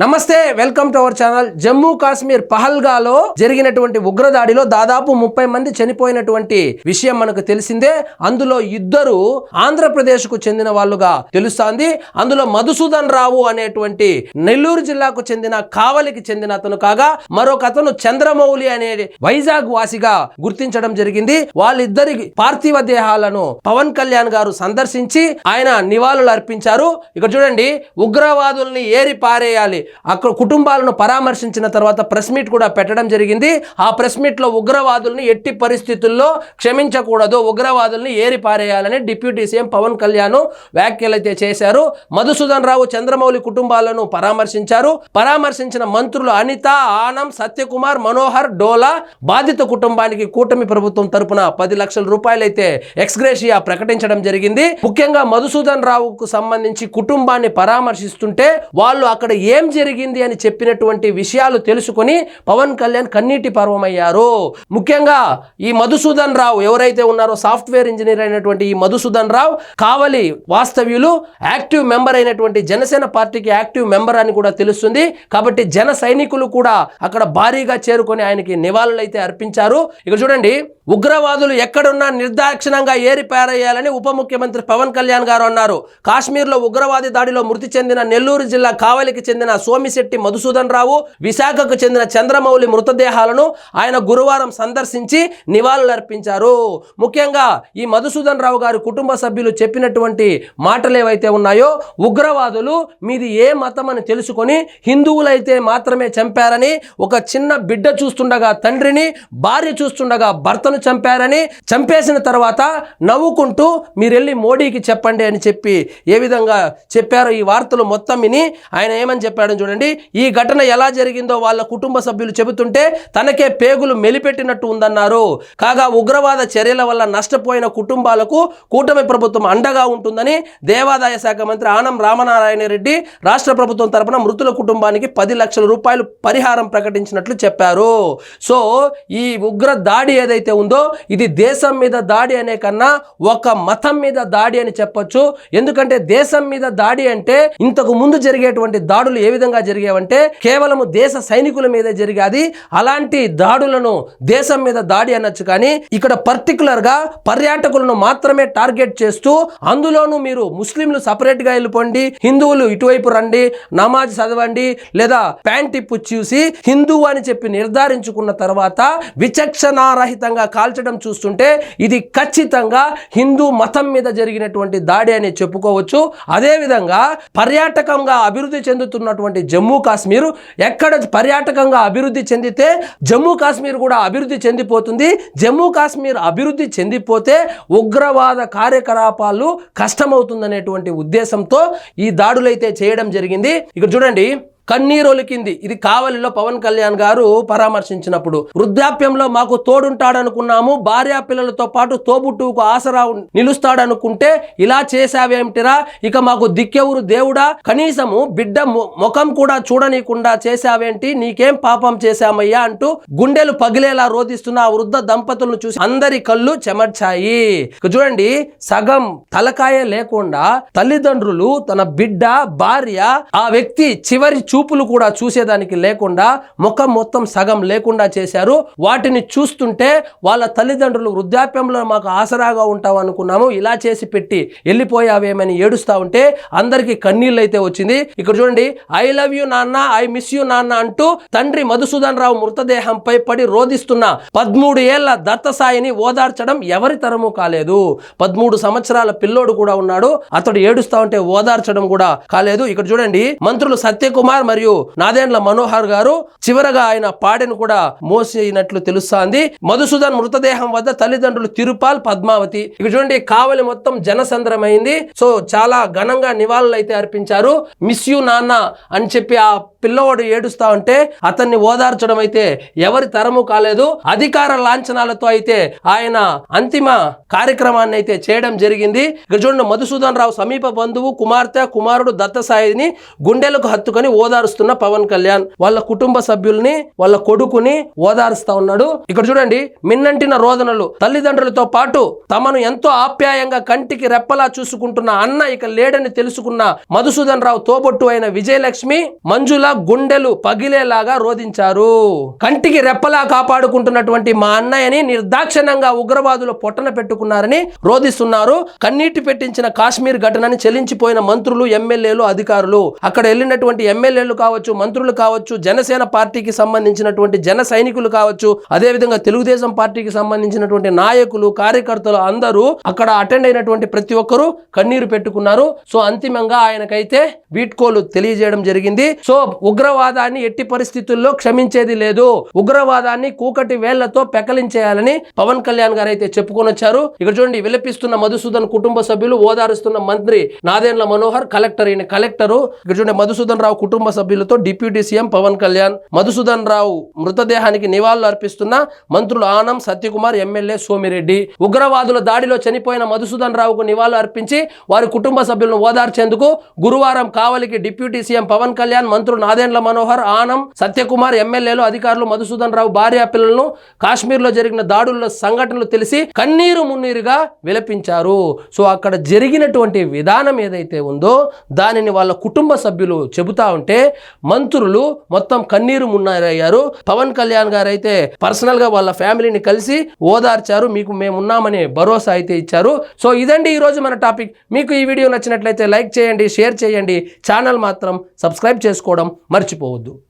నమస్తే, welcome to our channel. Jammu Kashmir పహల్గాలో జరిగినటువంటి ఉగ్రదాడిలో దాదాపు 30 మంది చనిపోయినటువంటి విషయం మనకు తెలిసిందే. అందులో ఇద్దరు ఆంధ్రప్రదేశ్ కు చెందిన వాళ్ళుగా తెలుస్తోంది. అందులో మధుసూదన్ రావు అనేటువంటి నెల్లూరు జిల్లాకు చెందిన కావలికి చెందిన అతను కాగా, మరొక అతను చంద్రమౌళి అనే వైజాగ్ వాసిగా గుర్తించడం జరిగింది. వాళ్ళిద్దరి పార్థివ దేహాలను పవన్ కళ్యాణ్ గారు సందర్శించి ఆయన నివాళులు అర్పించారు. ఇక్కడ చూడండి, ఉగ్రవాదుల్ని ఏరి పారేయాలి, అక్కడ కుటుంబాలను పరామర్శించిన తర్వాత ప్రెస్ మీట్ కూడా పెట్టడం జరిగింది. ఆ ప్రెస్ మీట్ లో ఉగ్రవాదుల్ని ఎట్టి పరిస్థితుల్లో క్షమించకూడదు, ఉగ్రవాదుల్ని ఏరి పారేయాలని డిప్యూటీ సీఎం పవన్ కళ్యాణ్ వ్యాఖ్యలైతే చేశారు. మధుసూదన్ రావు, చంద్రమౌళి కుటుంబాలను పరామర్శించారు. పరామర్శించిన మంత్రులు అనిత, ఆనం, సత్యకుమార్, మనోహర్, డోలా బాధిత కుటుంబానికి కూటమి ప్రభుత్వం తరపున 10 లక్షల రూపాయలైతే ఎక్స్గ్రేషియా ప్రకటించడం జరిగింది. ముఖ్యంగా మధుసూదన్ రావుకు సంబంధించి కుటుంబాన్ని పరామర్శిస్తుంటే వాళ్ళు అక్కడ ఏం జరిగింది అని చెప్పినటువంటి విషయాలు తెలుసుకొని పవన్ కళ్యాణ్ కన్నీటి పర్వమయ్యారు. ముఖ్యంగా ఈ మధుసూదన్ రావు ఎవరైతే ఉన్నారో, సాఫ్ట్వేర్ ఇంజనీర్ అయినటువంటి ఈ మధుసూదన్ రావు కావలి వాస్తవ్యులు, యాక్టివ్ మెంబర్ అయినటువంటి జనసేన పార్టీకి యాక్టివ్ మెంబర్ అని కూడా తెలుస్తుంది. కాబట్టి జన సైనికులు కూడా అక్కడ భారీగా చేరుకొని ఆయనకి నివాళులు అయితే అర్పించారు. ఇక చూడండి, ఉగ్రవాదులు ఎక్కడున్నా నిర్దాక్షిణంగా ఏరిపారేయాలని ఉప ముఖ్యమంత్రి పవన్ కళ్యాణ్ గారు అన్నారు. కాశ్మీర్లో ఉగ్రవాది దాడిలో మృతి చెందిన నెల్లూరు జిల్లా కావలికి చెందిన సోమిశెట్టి మధుసూదన్ రావు, విశాఖకు చెందిన చంద్రమౌళి మృతదేహాలను ఆయన గురువారం సందర్శించి నివాళులు అర్పించారు. ముఖ్యంగా ఈ మధుసూదన్ రావు గారి కుటుంబ సభ్యులు చెప్పినటువంటి మాటలు ఏవైతే ఉన్నాయో, ఉగ్రవాదులు మీది ఏ మతం అని తెలుసుకొని హిందువులైతే మాత్రమే చంపారని, ఒక చిన్న బిడ్డ చూస్తుండగా తండ్రిని, భార్య చూస్తుండగా భర్తను చంపారని, చంపేసిన తర్వాత నవ్వుకుంటూ మీరెళ్ళి మోడీకి చెప్పండి అని చెప్పి ఏ విధంగా చెప్పారో ఈ వార్తలు మొత్తం విని ఆయన ఏమని చెప్పాడని చూడండి. ఈ ఘటన ఎలా జరిగిందో వాళ్ళ కుటుంబ సభ్యులు చెబుతుంటే తనకే పేగులు మెలిపెట్టినట్టు ఉందన్నారు. కాగా ఉగ్రవాద చర్యల వల్ల నష్టపోయిన కుటుంబాలకు కూటమి ప్రభుత్వం అండగా ఉంటుందని దేవాదాయ శాఖ మంత్రి ఆనం రామనారాయణ రెడ్డి రాష్ట్ర ప్రభుత్వం తరపున మృతుల కుటుంబానికి 10 లక్షల రూపాయలు పరిహారం ప్రకటించినట్లు చెప్పారు. సో ఈ ఉగ్ర దాడి ఏదైతే ఉందో ఇది దేశం మీద దాడి అనే కన్నా ఒక మతం మీద దాడి అని చెప్పొచ్చు. ఎందుకంటే దేశం మీద దాడి అంటే ఇంతకు ముందు జరిగేటువంటి దాడులు ఏ విధంగా జరిగేవంటే కేవలం దేశ సైనికుల మీద జరిగేది. అలాంటి దాడులను దేశం మీద దాడి అనొచ్చు, కానీ ఇక్కడ పర్టికులర్ గా పర్యాటకులను మాత్రమే టార్గెట్ చేస్తూ, అందులోనూ మీరు ముస్లింలు సపరేట్ గా వెళ్ళిపోండి, హిందువులు ఇటువైపు రండి, నమాజ్ చదవండి, లేదా ప్యాంట్ ఇప్పు చూసి హిందువు అని చెప్పి నిర్ధారించుకున్న తర్వాత విచక్షణారహితంగా కాల్చడం చూస్తుంటే ఇది ఖచ్చితంగా హిందూ మతం మీద జరిగినటువంటి దాడి అని చెప్పుకోవచ్చు. అదేవిధంగా పర్యాటకంగా అభివృద్ధి చెందుతున్నటువంటి జమ్మూ కాశ్మీర్, ఎక్కడ పర్యాటకంగా అభివృద్ధి చెందితే జమ్మూ కాశ్మీర్ కూడా అభివృద్ధి చెందిపోతుంది. జమ్మూ కాశ్మీర్ అభివృద్ధి చెందిపోతే ఉగ్రవాద కార్యకలాపాలు కష్టమవుతుందనేటువంటి ఉద్దేశంతో ఈ దాడులైతే చేయడం జరిగింది. ఇక్కడ చూడండి, కన్నీరొలికింది. ఇది కావలిలో పవన్ కళ్యాణ్ గారు పరామర్శించినప్పుడు, వృద్ధాప్యంలో మాకు తోడుంటాడనుకున్నాము, భార్యా పిల్లలతో పాటు తోబుట్టువుకు ఆసరా నిలుస్తాడనుకుంటే ఇలా చేశావేమిటిరా, ఇక మాకు దిక్కెవరు దేవుడా, కనీసము బిడ్డ ముఖం కూడా చూడనీయకుండా చేశావేంటి, నీకేం పాపం చేశామయ్యా అంటూ గుండెలు పగిలేలా రోధిస్తున్న ఆ వృద్ధ దంపతులను చూసి అందరి కళ్ళు చెమర్చాయి. చూడండి, సగం తలకాయ లేకుండా తల్లిదండ్రులు, తన బిడ్డ, భార్య, ఆ వ్యక్తి చివరి చూపులు కూడా చూసేదానికి లేకుండా ముఖం మొత్తం సగం లేకుండా చేశారు. వాటిని చూస్తుంటే వాళ్ళ తల్లిదండ్రులు వృద్ధాప్యంలో మాకు ఆసరాగా ఉంటావు అనుకున్నాము, ఇలా చేసి పెట్టి వెళ్ళిపోయావేమని ఏడుస్తా ఉంటే అందరికి కన్నీళ్ళు అయితే వచ్చింది. ఇక్కడ చూడండి, ఐ లవ్ యూ నాన్న, ఐ మిస్ యూ నాన్న అంటూ తండ్రి మధుసూదన్ రావు మృతదేహంపై పడి రోధిస్తున్న 13 ఏళ్ల దత్తసాయిని ఓదార్చడం ఎవరి తరము కాలేదు. 13 సంవత్సరాల పిల్లోడు కూడా ఉన్నాడు, అతడు ఏడుస్తా ఉంటే ఓదార్చడం కూడా కాలేదు. ఇక్కడ చూడండి, మంత్రులు సత్యకుమార్ మరియు నాదెండ్ల మనోహర్ గారు చివరగా ఆయన పాడెను కూడా మోసినట్లు తెలుస్తోంది. మధుసూదన్ మృతదేహం వద్ద తల్లిదండ్రులు తిరుపాల్, పద్మావతి. ఇక చూడండి, కావలి మొత్తం జనసంద్రమైంది. సో చాలా ఘనంగా నివాళులు అయితే అర్పించారు. మిస్ యూ నాన్న అని చెప్పి ఆ పిల్లవాడు ఏడుస్తా ఉంటే అతన్ని ఓదార్చడం అయితే ఎవరి తరము కాలేదు. అధికార లాంఛనాలతో అయితే ఆయన అంతిమ కార్యక్రమాన్ని అయితే చేయడం జరిగింది. ఇక చూడండి, మధుసూదన్ రావు సమీప బంధువు, కుమార్తె, కుమారుడు దత్తసాయిని గుండెలకు హత్తుకొని ఓదారుస్తున్న పవన్ కళ్యాణ్ వాళ్ళ కుటుంబ సభ్యుల్ని వాళ్ళ కొడుకుని ఓదారుస్తా ఉన్నాడు. ఇక్కడ చూడండి, మిన్నంటిన రోదనలు. తల్లిదండ్రులతో పాటు తమను ఎంతో ఆప్యాయంగా కంటికి రెప్పలా చూసుకుంటున్న అన్న ఇక లేడని తెలుసుకున్న మధుసూదన్ రావు తోబొట్టు అయిన విజయలక్ష్మి మంజుల గుండెలు పగిలేలాగా రోధించారు. కంటికి రెప్పలా కాపాడుకుంటున్నటువంటి మా అన్నయ్యని నిర్దాక్షిణ్యంగా ఉగ్రవాదులు పొట్టన పెట్టుకున్నారని రోధిస్తున్నారు. కన్నీటి పెట్టించిన కాశ్మీర్ ఘటనని చెలించిపోయిన మంత్రులు, ఎమ్మెల్యేలు, అధికారులు, అక్కడ వెళ్ళినటువంటి ఎమ్మెల్యేలు కావచ్చు, మంత్రులు కావచ్చు, జనసేన పార్టీకి సంబంధించినటువంటి జన సైనికులు కావచ్చు, అదేవిధంగా తెలుగుదేశం పార్టీకి సంబంధించినటువంటి నాయకులు, కార్యకర్తలు అందరూ అక్కడ అటెండ్ అయినటువంటి ప్రతి ఒక్కరూ కన్నీరు పెట్టుకున్నారు. సో అంతిమంగా ఆయనకైతే వీడ్కోలు తెలియజేయడం జరిగింది. సో ఉగ్రవాదాన్ని ఎట్టి పరిస్థితుల్లో క్షమించేది లేదు, ఉగ్రవాదాన్ని కూకటి వేళ్లతో పెకలించేయాలని పవన్ కళ్యాణ్ గారు అయితే చెప్పుకొని వచ్చారు. ఇక్కడ చూడండి, విలపిస్తున్న మధుసూదన్ కుటుంబ సభ్యులు, ఓదారుస్తున్న మంత్రి నాదెండ్ల మనోహర్, కలెక్టర్ కలెక్టరు. ఇక్కడ చూడండి, మధుసూదన్ రావు కుటుంబ సభ్యులతో డిప్యూటీ సీఎం పవన్ కళ్యాణ్, మధుసూదన్ రావు మృతదేహానికి నివాళులు అర్పిస్తున్న మంత్రులు ఆనం, సత్యకుమార్, ఎమ్మెల్యే సోమిరెడ్డి. ఉగ్రవాదుల దాడిలో చనిపోయిన మధుసూదన్ రావుకు నివాళులు అర్పించి వారి కుటుంబ సభ్యులను ఓదార్చేందుకు గురువారం కావలికి డిప్యూటీ సీఎం పవన్ కళ్యాణ్, మంత్రులు నాదెండ్ల మనోహర్, ఆనం, సత్యకుమార్, ఎమ్మెల్యేలు, అధికారులు మధుసూదన్ రావు భార్య పిల్లలను కాశ్మీర్ లో జరిగిన దాడుల్లో సంఘటనలు తెలిసి కన్నీరు మున్నీరుగా విలపించారు. సో అక్కడ జరిగినటువంటి విధానం ఏదైతే ఉందో దానిని వాళ్ళ కుటుంబ సభ్యులు చెబుతా ఉంటే మంత్రులు మొత్తం కన్నీరు మున్నీరయ్యారు. పవన్ కళ్యాణ్ గారు అయితే పర్సనల్ గా వాళ్ళ ఫ్యామిలీని కలిసి ఓదార్చారు, మీకు మేమున్నామని భరోసా అయితే ఇచ్చారు. సో ఇదండి ఈరోజు మన టాపిక్. మీకు ఈ వీడియో నచ్చినట్లయితే లైక్ చేయండి, షేర్ చేయండి, ఛానల్ మాత్రం సబ్స్క్రైబ్ చేసుకోవడం మర్చిపోవద్దు.